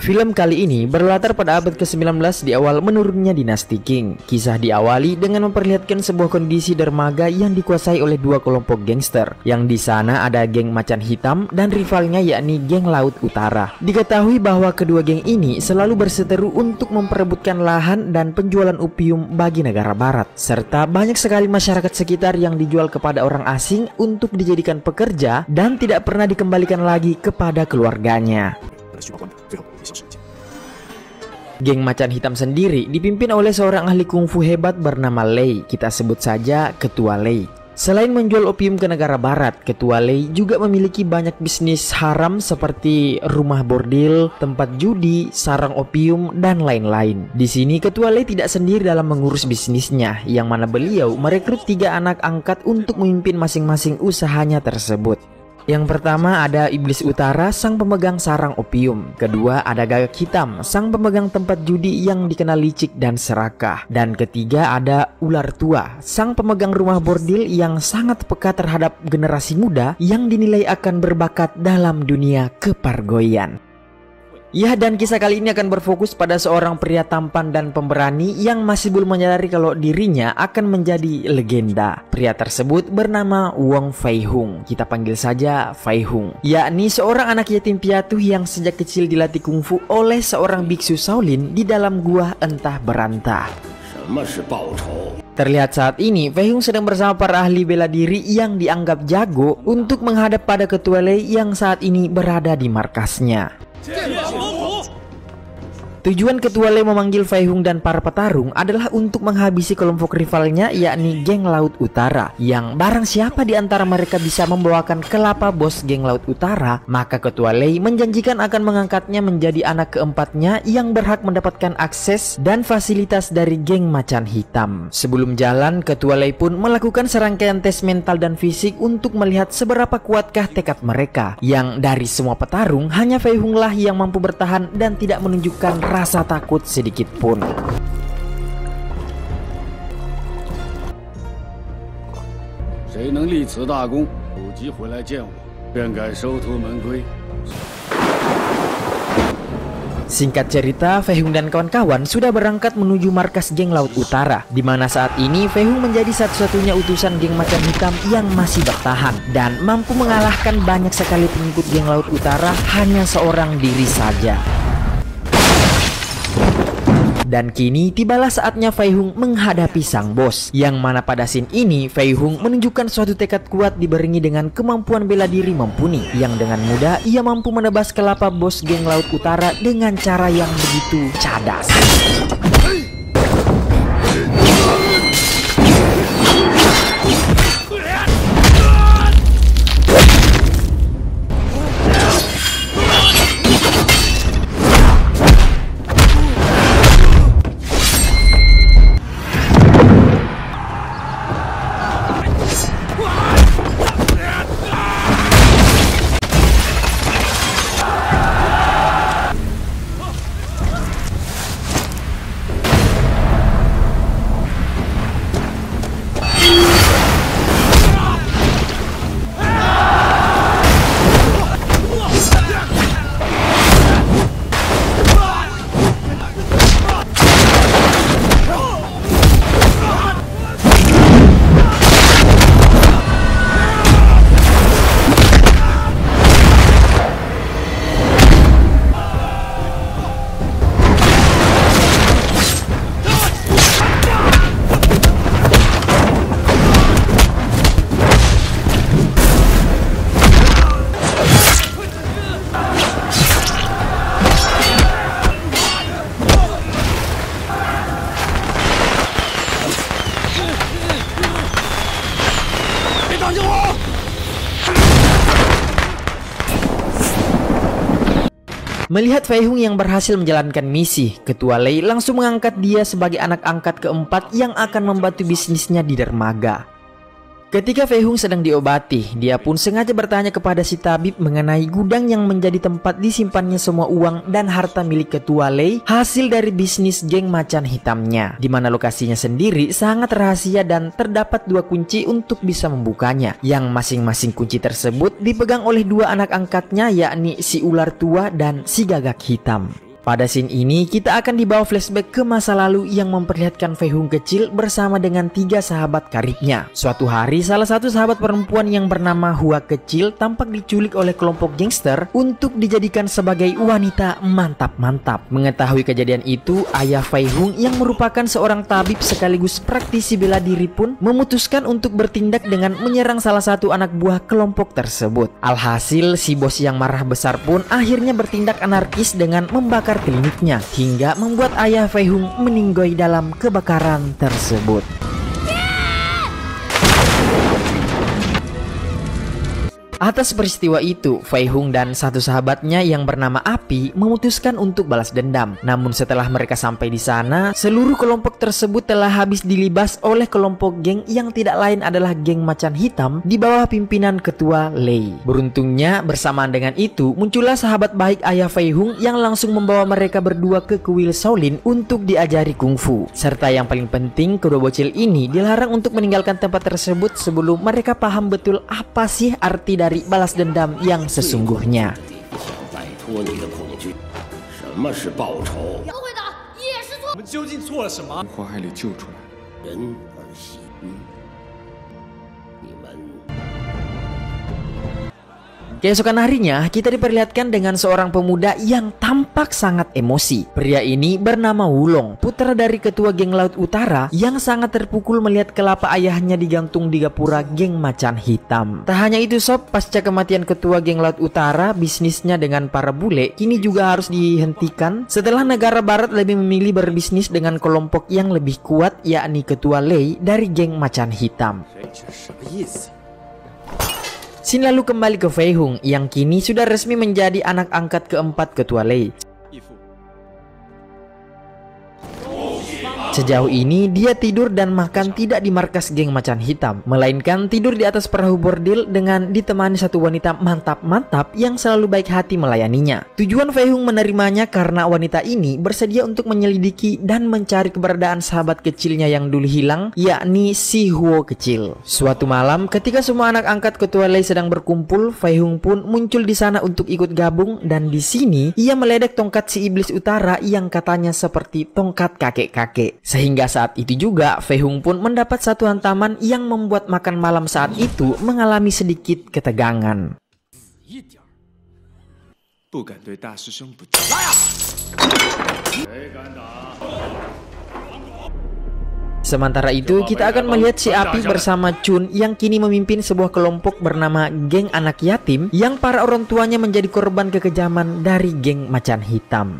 Film kali ini berlatar pada abad ke-19 di awal menurunnya dinasti Qing. Kisah diawali dengan memperlihatkan sebuah kondisi dermaga yang dikuasai oleh dua kelompok gangster. Yang di sana ada geng Macan Hitam dan rivalnya yakni geng Laut Utara. Diketahui bahwa kedua geng ini selalu berseteru untuk memperebutkan lahan dan penjualan opium bagi negara barat. Serta banyak sekali masyarakat sekitar yang dijual kepada orang asing untuk dijadikan pekerja dan tidak pernah dikembalikan lagi kepada keluarganya. Geng Macan Hitam sendiri dipimpin oleh seorang ahli kungfu hebat bernama Lei. Kita sebut saja Ketua Lei. Selain menjual opium ke negara barat, Ketua Lei juga memiliki banyak bisnis haram seperti rumah bordil, tempat judi, sarang opium, dan lain-lain. Di sini Ketua Lei tidak sendiri dalam mengurus bisnisnya, yang mana beliau merekrut 3 anak angkat untuk memimpin masing-masing usahanya tersebut. Yang pertama ada Iblis Utara, sang pemegang sarang opium. Kedua ada Gagak Hitam, sang pemegang tempat judi yang dikenal licik dan serakah. Dan ketiga ada Ular Tua, sang pemegang rumah bordil yang sangat peka terhadap generasi muda yang dinilai akan berbakat dalam dunia kepargoian. Ya, dan kisah kali ini akan berfokus pada seorang pria tampan dan pemberani yang masih belum menyadari kalau dirinya akan menjadi legenda. Pria tersebut bernama Wong Fei Hung. Kita panggil saja Fei Hung, yakni seorang anak yatim piatu yang sejak kecil dilatih kungfu oleh seorang biksu Shaolin di dalam gua entah berantah. Terlihat saat ini Fei Hung sedang bersama para ahli bela diri yang dianggap jago untuk menghadap pada Ketua Lei yang saat ini berada di markasnya. Tujuan Ketua Lei memanggil Fei Hung dan para petarung adalah untuk menghabisi kelompok rivalnya yakni geng Laut Utara. Yang barang siapa di antara mereka bisa membawakan kelapa bos geng Laut Utara, maka Ketua Lei menjanjikan akan mengangkatnya menjadi anak keempatnya yang berhak mendapatkan akses dan fasilitas dari geng Macan Hitam. Sebelum jalan, Ketua Lei pun melakukan serangkaian tes mental dan fisik untuk melihat seberapa kuatkah tekad mereka. Yang dari semua petarung hanya Fei Hung lah yang mampu bertahan dan tidak menunjukkan rasa takut sedikit pun. Singkat cerita, Fei Hung dan kawan-kawan sudah berangkat menuju markas geng Laut Utara, di mana saat ini Fei Hung menjadi satu-satunya utusan geng Macan Hitam yang masih bertahan dan mampu mengalahkan banyak sekali pengikut geng Laut Utara hanya seorang diri saja. Dan kini tibalah saatnya Fei Hung menghadapi sang bos, yang mana pada scene ini Fei Hung menunjukkan suatu tekad kuat dibarengi dengan kemampuan bela diri mumpuni, yang dengan mudah ia mampu menebas kelapa bos geng Laut Utara dengan cara yang begitu cadas. Melihat Fei Hung yang berhasil menjalankan misi, Ketua Lei langsung mengangkat dia sebagai anak angkat keempat yang akan membantu bisnisnya di dermaga. Ketika Fei Hung sedang diobati, dia pun sengaja bertanya kepada si tabib mengenai gudang yang menjadi tempat disimpannya semua uang dan harta milik Ketua Lei hasil dari bisnis geng Macan Hitamnya, di mana lokasinya sendiri sangat rahasia dan terdapat 2 kunci untuk bisa membukanya, yang masing-masing kunci tersebut dipegang oleh 2 anak angkatnya, yakni si Ular Tua dan si Gagak Hitam. Pada scene ini kita akan dibawa flashback ke masa lalu yang memperlihatkan Fei Hung kecil bersama dengan 3 sahabat karibnya. Suatu hari salah satu sahabat perempuan yang bernama Hua kecil tampak diculik oleh kelompok gangster untuk dijadikan sebagai wanita mantap-mantap. Mengetahui kejadian itu, ayah Fei Hung yang merupakan seorang tabib sekaligus praktisi bela diri pun memutuskan untuk bertindak dengan menyerang salah satu anak buah kelompok tersebut. Alhasil si bos yang marah besar pun akhirnya bertindak anarkis dengan membakar kliniknya hingga membuat ayah Fei Hung meninggoy dalam kebakaran tersebut. Atas peristiwa itu, Fei Hung dan satu sahabatnya yang bernama Api memutuskan untuk balas dendam. Namun setelah mereka sampai di sana, seluruh kelompok tersebut telah habis dilibas oleh kelompok geng yang tidak lain adalah geng macan hitam di bawah pimpinan ketua Lei. Beruntungnya bersamaan dengan itu muncullah sahabat baik ayah Fei Hung yang langsung membawa mereka berdua ke kuil Shaolin untuk diajari kungfu. Serta yang paling penting, kedua bocil ini dilarang untuk meninggalkan tempat tersebut sebelum mereka paham betul apa sih arti dari balas dendam yang sesungguhnya. Keesokan harinya, kita diperlihatkan dengan seorang pemuda yang tampak sangat emosi. Pria ini bernama Wulong, putra dari ketua geng Laut Utara yang sangat terpukul melihat kelapa ayahnya digantung di gapura geng macan hitam. Tak hanya itu sob, pasca kematian ketua geng Laut Utara, bisnisnya dengan para bule kini juga harus dihentikan setelah negara barat lebih memilih berbisnis dengan kelompok yang lebih kuat, yakni ketua Lei dari geng macan hitam. Scene lalu kembali ke Fei Hung yang kini sudah resmi menjadi anak angkat keempat ketua Lei. Sejauh ini dia tidur dan makan tidak di markas geng macan hitam, melainkan tidur di atas perahu bordil dengan ditemani satu wanita mantap-mantap yang selalu baik hati melayaninya. Tujuan Fei Hung menerimanya karena wanita ini bersedia untuk menyelidiki dan mencari keberadaan sahabat kecilnya yang dulu hilang, yakni si Huo kecil. Suatu malam ketika semua anak angkat ketua Lei sedang berkumpul, Fei Hung pun muncul di sana untuk ikut gabung dan di sini ia meledek tongkat si iblis utara yang katanya seperti tongkat kakek-kakek. Sehingga saat itu juga Fei Hung pun mendapat satu hantaman yang membuat makan malam saat itu mengalami sedikit ketegangan. Sementara itu kita akan melihat si Api bersama Chun yang kini memimpin sebuah kelompok bernama geng anak yatim yang para orang tuanya menjadi korban kekejaman dari geng macan hitam.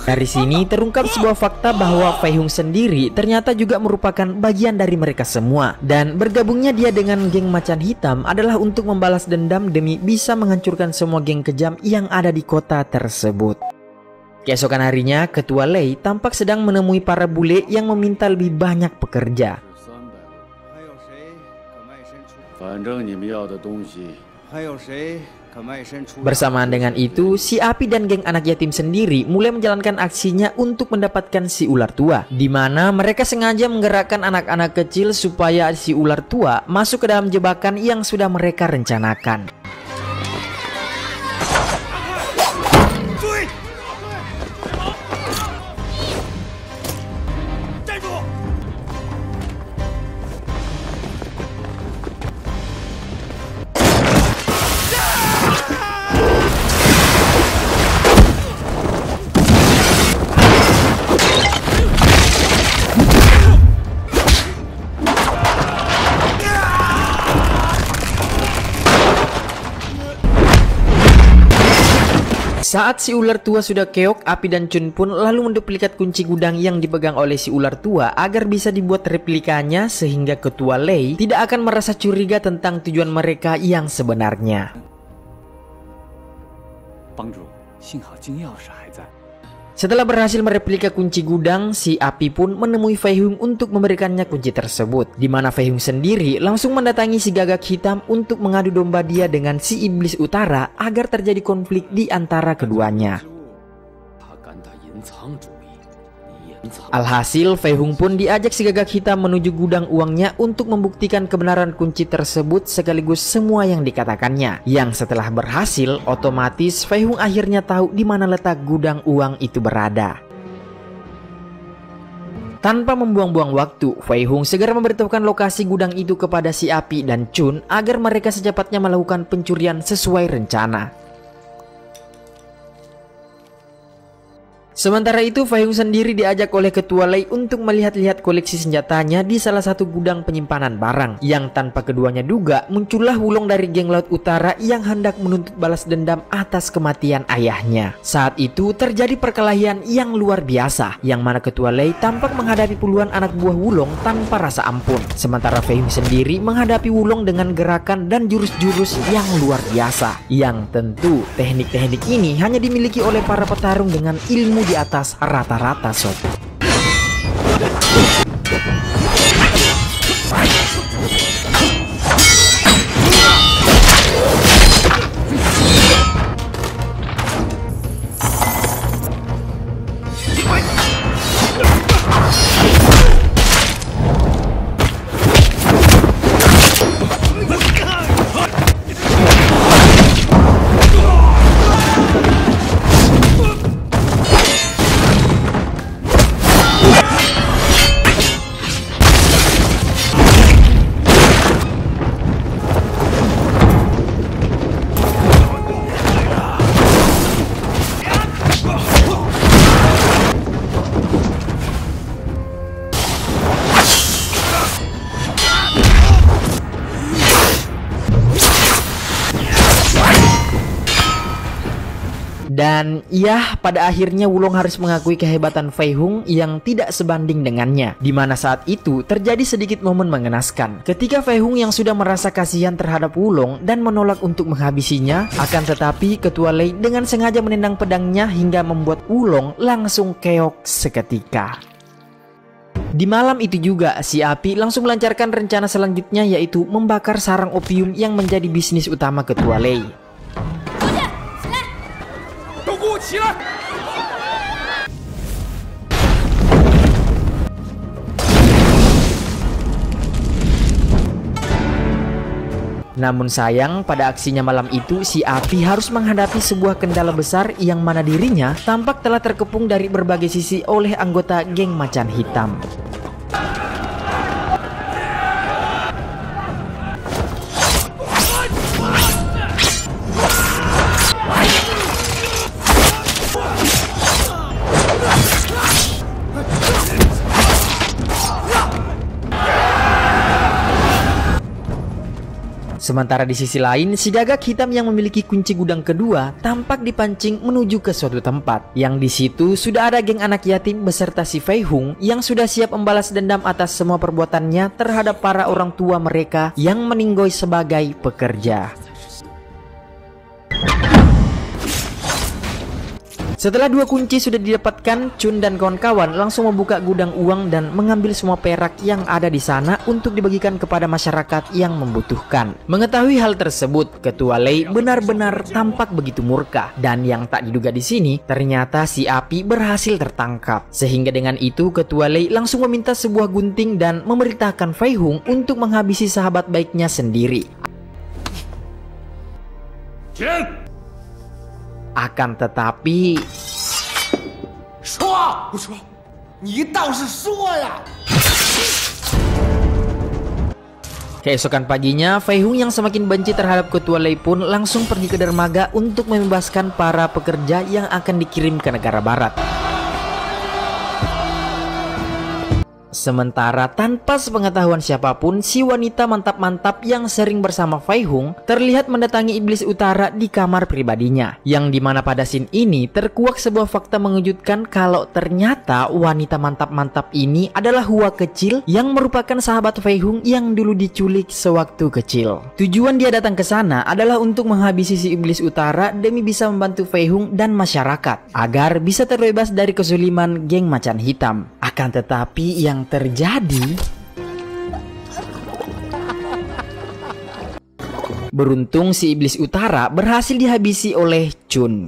Dari sini terungkap sebuah fakta bahwa Fei Hung sendiri ternyata juga merupakan bagian dari mereka semua. Dan bergabungnya dia dengan geng macan hitam adalah untuk membalas dendam demi bisa menghancurkan semua geng kejam yang ada di kota tersebut. Keesokan harinya, ketua Lei tampak sedang menemui para bule yang meminta lebih banyak pekerja. Bersamaan dengan itu, si Api dan geng anak yatim sendiri mulai menjalankan aksinya untuk mendapatkan si ular tua, di mana mereka sengaja menggerakkan anak-anak kecil supaya si ular tua masuk ke dalam jebakan yang sudah mereka rencanakan. Saat si ular tua sudah keok, Api dan Chun pun lalu menduplikat kunci gudang yang dipegang oleh si ular tua agar bisa dibuat replikanya sehingga ketua Lei tidak akan merasa curiga tentang tujuan mereka yang sebenarnya. Setelah berhasil mereplika kunci gudang, si Api pun menemui Fei Hung untuk memberikannya kunci tersebut, di mana Fei Hung sendiri langsung mendatangi si gagak hitam untuk mengadu domba dia dengan si iblis utara agar terjadi konflik di antara keduanya. Alhasil, Fei Hung pun diajak si Gagak Hitam menuju gudang uangnya untuk membuktikan kebenaran kunci tersebut sekaligus semua yang dikatakannya. Yang setelah berhasil, otomatis Fei Hung akhirnya tahu di mana letak gudang uang itu berada. Tanpa membuang-buang waktu, Fei Hung segera memberitahukan lokasi gudang itu kepada si Api dan Chun agar mereka secepatnya melakukan pencurian sesuai rencana. Sementara itu, Fei Hung sendiri diajak oleh Ketua Lei untuk melihat-lihat koleksi senjatanya di salah satu gudang penyimpanan barang. Yang tanpa keduanya duga, muncullah Wulong dari geng Laut Utara yang hendak menuntut balas dendam atas kematian ayahnya. Saat itu terjadi perkelahian yang luar biasa, yang mana Ketua Lei tampak menghadapi puluhan anak buah Wulong tanpa rasa ampun. Sementara Fei Hung sendiri menghadapi Wulong dengan gerakan dan jurus-jurus yang luar biasa. Yang tentu teknik-teknik ini hanya dimiliki oleh para petarung dengan ilmu di atas rata-rata sob. Dan ya, pada akhirnya Wulong harus mengakui kehebatan Fei Hung yang tidak sebanding dengannya. Dimana saat itu terjadi sedikit momen mengenaskan ketika Fei Hung yang sudah merasa kasihan terhadap Wulong dan menolak untuk menghabisinya. Akan tetapi Ketua Lei dengan sengaja menendang pedangnya hingga membuat Wulong langsung keok seketika. Di malam itu juga, si Api langsung melancarkan rencana selanjutnya, yaitu membakar sarang opium yang menjadi bisnis utama Ketua Lei. Namun sayang, pada aksinya malam itu si Api harus menghadapi sebuah kendala besar yang mana dirinya tampak telah terkepung dari berbagai sisi oleh anggota geng Macan Hitam. Sementara di sisi lain, si Gagak Hitam yang memiliki kunci gudang kedua tampak dipancing menuju ke suatu tempat. Yang di situ sudah ada geng anak yatim beserta si Fei Hung yang sudah siap membalas dendam atas semua perbuatannya terhadap para orang tua mereka yang meninggoy sebagai pekerja. Setelah dua kunci sudah didapatkan, Chun dan kawan-kawan langsung membuka gudang uang dan mengambil semua perak yang ada di sana untuk dibagikan kepada masyarakat yang membutuhkan. Mengetahui hal tersebut, Ketua Lei benar-benar tampak begitu murka, dan yang tak diduga di sini ternyata si Api berhasil tertangkap. Sehingga dengan itu Ketua Lei langsung meminta sebuah gunting dan memerintahkan Fei Hung untuk menghabisi sahabat baiknya sendiri. Akan tetapi keesokan paginya, Fei Hung yang semakin benci terhadap Ketua Lei pun langsung pergi ke dermaga untuk membebaskan para pekerja yang akan dikirim ke negara barat. Sementara tanpa sepengetahuan siapapun, si wanita mantap-mantap yang sering bersama Fei Hung terlihat mendatangi Iblis Utara di kamar pribadinya. Yang dimana pada scene ini terkuak sebuah fakta mengejutkan kalau ternyata wanita mantap-mantap ini adalah Hua kecil yang merupakan sahabat Fei Hung yang dulu diculik sewaktu kecil. Tujuan dia datang ke sana adalah untuk menghabisi si Iblis Utara demi bisa membantu Fei Hung dan masyarakat agar bisa terbebas dari kesuliman geng Macan Hitam. Akan tetapi yang terjadi, beruntung si Iblis Utara berhasil dihabisi oleh Chun.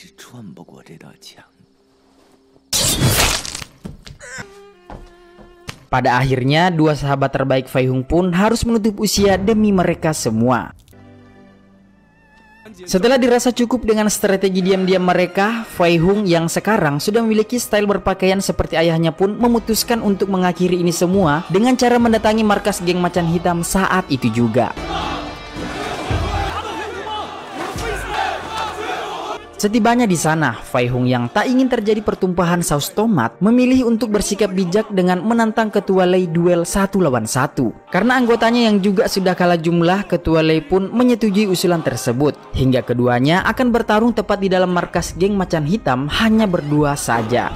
Pada akhirnya, dua sahabat terbaik Fei Hung pun harus menutup usia demi mereka semua. Setelah dirasa cukup dengan strategi diam-diam mereka, Fei Hung yang sekarang sudah memiliki style berpakaian seperti ayahnya pun memutuskan untuk mengakhiri ini semua dengan cara mendatangi markas geng Macan Hitam saat itu juga. Setibanya di sana, Fei Hung yang tak ingin terjadi pertumpahan saus tomat memilih untuk bersikap bijak dengan menantang Ketua Lei duel 1 lawan 1. Karena anggotanya yang juga sudah kalah jumlah, Ketua Lei pun menyetujui usulan tersebut. Hingga keduanya akan bertarung tepat di dalam markas geng Macan Hitam hanya berdua saja.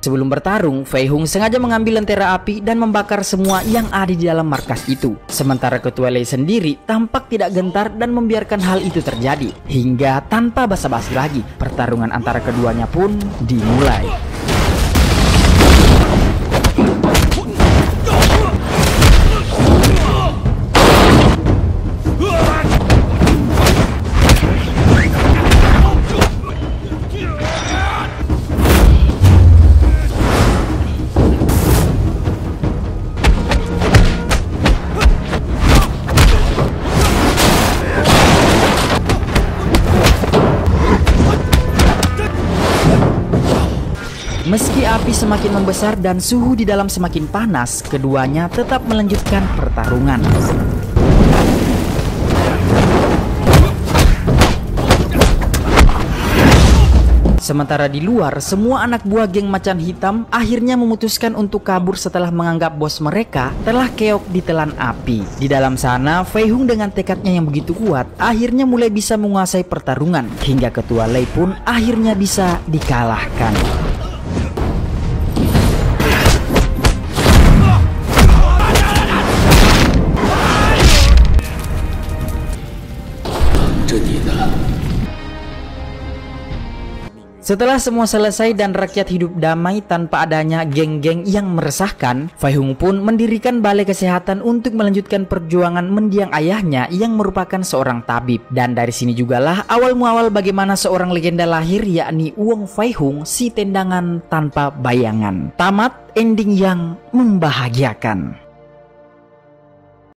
Sebelum bertarung, Fei Hung sengaja mengambil lentera api dan membakar semua yang ada di dalam markas itu. Sementara Ketua Lei sendiri tampak tidak gentar dan membiarkan hal itu terjadi. Hingga tanpa basa-basi lagi, pertarungan antara keduanya pun dimulai. Meski api semakin membesar dan suhu di dalam semakin panas, keduanya tetap melanjutkan pertarungan. Sementara di luar, semua anak buah geng Macan Hitam akhirnya memutuskan untuk kabur setelah menganggap bos mereka telah keok ditelan api. Di dalam sana, Fei Hung dengan tekadnya yang begitu kuat akhirnya mulai bisa menguasai pertarungan, hingga Ketua Lei pun akhirnya bisa dikalahkan. Setelah semua selesai dan rakyat hidup damai tanpa adanya geng-geng yang meresahkan, Fei Hung pun mendirikan balai kesehatan untuk melanjutkan perjuangan mendiang ayahnya yang merupakan seorang tabib. Dan dari sini jugalah awal muawal bagaimana seorang legenda lahir, yakni Wong Fei Hung, si tendangan tanpa bayangan. Tamat ending yang membahagiakan.